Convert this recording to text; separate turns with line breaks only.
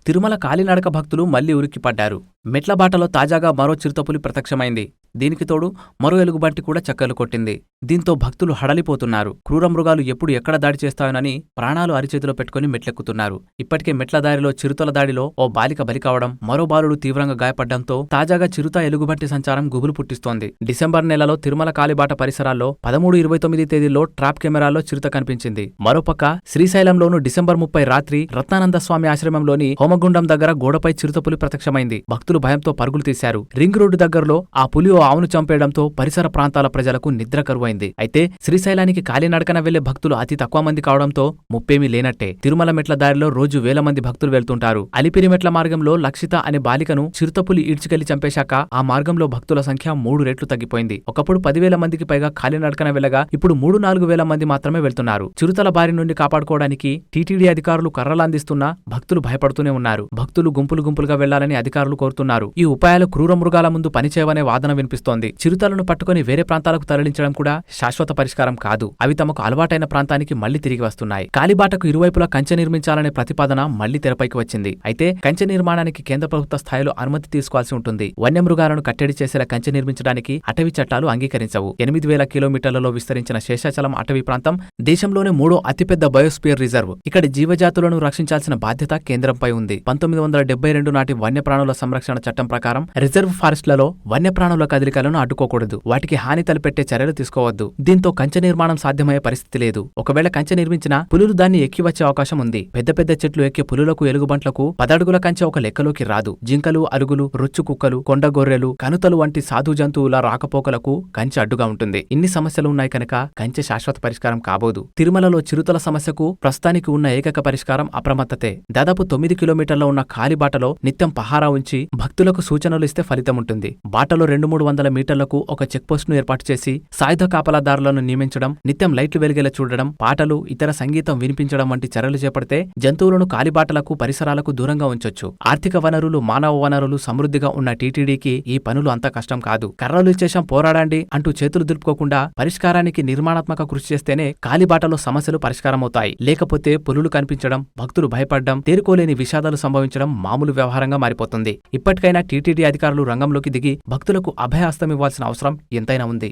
తిరుమల కాలినడక భక్తులు మళ్లీ ఉరిక్కిపడ్డారు. మెట్లబాటలో తాజాగా మరో చిరుతపులి ప్రత్యక్షమైంది. దీనికి తోడు మరో ఎలుగుబంటి కూడా చక్కర్లు కొట్టింది. దీంతో భక్తులు హడలిపోతున్నారు. క్రూర మృగాలు ఎప్పుడు ఎక్కడ దాడి చేస్తాయోనని ప్రాణాలు అరిచేతిలో పెట్టుకుని మెట్లెక్కుతున్నారు. ఇప్పటికే మెట్ల దారిలో చిరుతల దాడిలో ఓ బాలిక బలి కావడం, మరో బాలుడు తీవ్రంగా గాయపడ్డంతో తాజాగా చిరుత ఎలుగుబంటి సంచారం గుబులు పుట్టిస్తోంది. డిసెంబర్ నెలలో తిరుమల కాలిబాట పరిసరాల్లో 13, 29 తేదీల్లో ట్రాప్ కెమెరాల్లో చిరుత కనిపించింది. మరోపక్క శ్రీశైలంలోనూ డిసెంబర్ 30 రాత్రి రత్నానంద స్వామి ఆశ్రమంలోని హోమగుండం దగ్గర గోడపై చిరుతపులి ప్రత్యక్షమైంది. భక్తులు భయంతో పరుగులు తీశారు. రింగ్ రోడ్డు దగ్గరలో ఆ పులి ఓ ఆవును చంపేయడంతో పరిసర ప్రాంతాల ప్రజలకు నిద్ర కరువైంది. అయితే శ్రీశైలానికి కాలినడకన వెళ్లే భక్తులు అతి తక్కువ మంది కావడంతో ముప్పేమీ లేనట్టే. తిరుమల మెట్ల దారిలో రోజు వేల మంది భక్తులు వెళ్తుంటారు. అలిపిరి మెట్ల మార్గంలో లక్షిత అనే బాలికను చిరుతపులి ఈడ్చుకెళ్లి చంపేశాక ఆ మార్గంలో భక్తుల సంఖ్య 3 రెట్లు తగ్గిపోయింది. ఒకప్పుడు 10,000 మందికి పైగా కాలినడకన వెళ్లగా ఇప్పుడు 3-4 వేల మంది మాత్రమే వెళ్తున్నారు. చిరుతల బారి నుండి కాపాడుకోవడానికి టీటీడీ అధికారులు కర్రలందిస్తున్నా భక్తులు భయపడుతూనే ఉన్నారు. భక్తులు గుంపులుగా వెళ్లాలని అధికారులు కోరుతున్నారు. ఈ ఉపాయాలు క్రూర మృగాల ముందు పనిచేయవనే వాదన వినిపిస్తోంది. చిరుతలను పట్టుకుని వేరే ప్రాంతాలకు తరలించడం కూడా శాశ్వత పరిష్కారం కాదు. అవి తమకు అలవాటైన ప్రాంతానికి మళ్లీ తిరిగి వస్తున్నాయి. కాలిబాటకు ఇరువైపులా కంచె నిర్మించాలనే ప్రతిపాదన మళ్లీ తెరపైకి వచ్చింది. అయితే కంచె నిర్మాణానికి కేంద్ర ప్రభుత్వ స్థాయిలో అనుమతి తీసుకోవాల్సి ఉంటుంది. వన్యమృగాలను కట్టడి చేసేలా కంచె నిర్మించడానికి అటవీ చట్టాలు అంగీకరించవు. 8,000 కిలోమీటర్లలో విస్తరించిన శేషాచలం అటవీ ప్రాంతం దేశంలోనే 3వ అతిపెద్ద బయోస్పియర్ రిజర్వ్. ఇక్కడి జీవజాతులను రక్షించాల్సిన బాధ్యత కేంద్రంపై ఉంది. 1972 నాటి వన్యప్రాణుల సంరక్షణ చట్టం ప్రకారం రిజర్వ్ ఫారెస్ట్లలో వన్యప్రాణుల కదలికలను అడ్డుకోకూడదు. వాటికి హాని తలపెట్టే చర్యలు తీసుకోవద్దు. దీంతో కంచె నిర్మాణం సాధ్యమయ్యే పరిస్థితి లేదు. ఒకవేళ కంచె నిర్మించినా పులులు దాన్ని ఎక్కి వచ్చే అవకాశం ఉంది. పెద్ద చెట్లు ఎక్కే పులులకు, ఎలుగుబంట్లకు 10 అడుగుల కంచె ఒక లెక్కలోకి రాదు. జింకలు, అరుగులు, రొచ్చు కుక్కలు, కొండగొర్రెలు, కనుతలు వంటి సాధు జంతువుల రాకపోకలకు కంచె అడ్డుగా ఉంటుంది. ఇన్ని సమస్యలు ఉన్నాయి కనుక కంచె శాశ్వత పరిష్కారం కాబోదు. తిరుమలలో చిరుతల సమస్యకు ప్రస్తుతానికి ఉన్న ఏకైక పరిష్కారం అప్రమత్తతే. దాదాపు 9 కిలోమీటర్ల ఉన్న కాలిబాటలో నిత్యం పహారా ఉంచి భక్తులకు సూచనలు ఇస్తే ఫలితముంటుంది. బాటలో 200-300 మీటర్లకు ఒక చెక్పోస్ట్ను ఏర్పాటు చేసి సాయుధ కాపలాదారులను నియమించడం, నిత్యం లైట్లు వెలిగేలా చూడడం, పాటలు, ఇతర సంగీతం వినిపించడం వంటి చర్యలు చేపడితే జంతువులను కాలిబాటలకు, పరిసరాలకు దూరంగా ఉంచొచ్చు. ఆర్థిక వనరులు, మానవ వనరులు సమృద్ధిగా ఉన్న టీటీడీకి ఈ పనులు అంత కష్టం కాదు. కర్రలు ఇచ్చేశాం పోరాడండి అంటూ చేతులు దులుపుకోకుండా పరిష్కారానికి నిర్మాణాత్మక కృషి చేస్తేనే కాలిబాటలో సమస్యలు పరిష్కారమవుతాయి. లేకపోతే పులులు కనిపించడం, భక్తులు భయపడడం, తేరుకోలేని విషాదాలు సంభవించడం మామూలు వ్యవహారంగా మారిపోతుంది. ఇప్పటికైనా టీటీడీ అధికారులు రంగంలోకి దిగి భక్తులకు అభయహస్తమివ్వాల్సిన అవసరం ఎంతైనా ఉంది.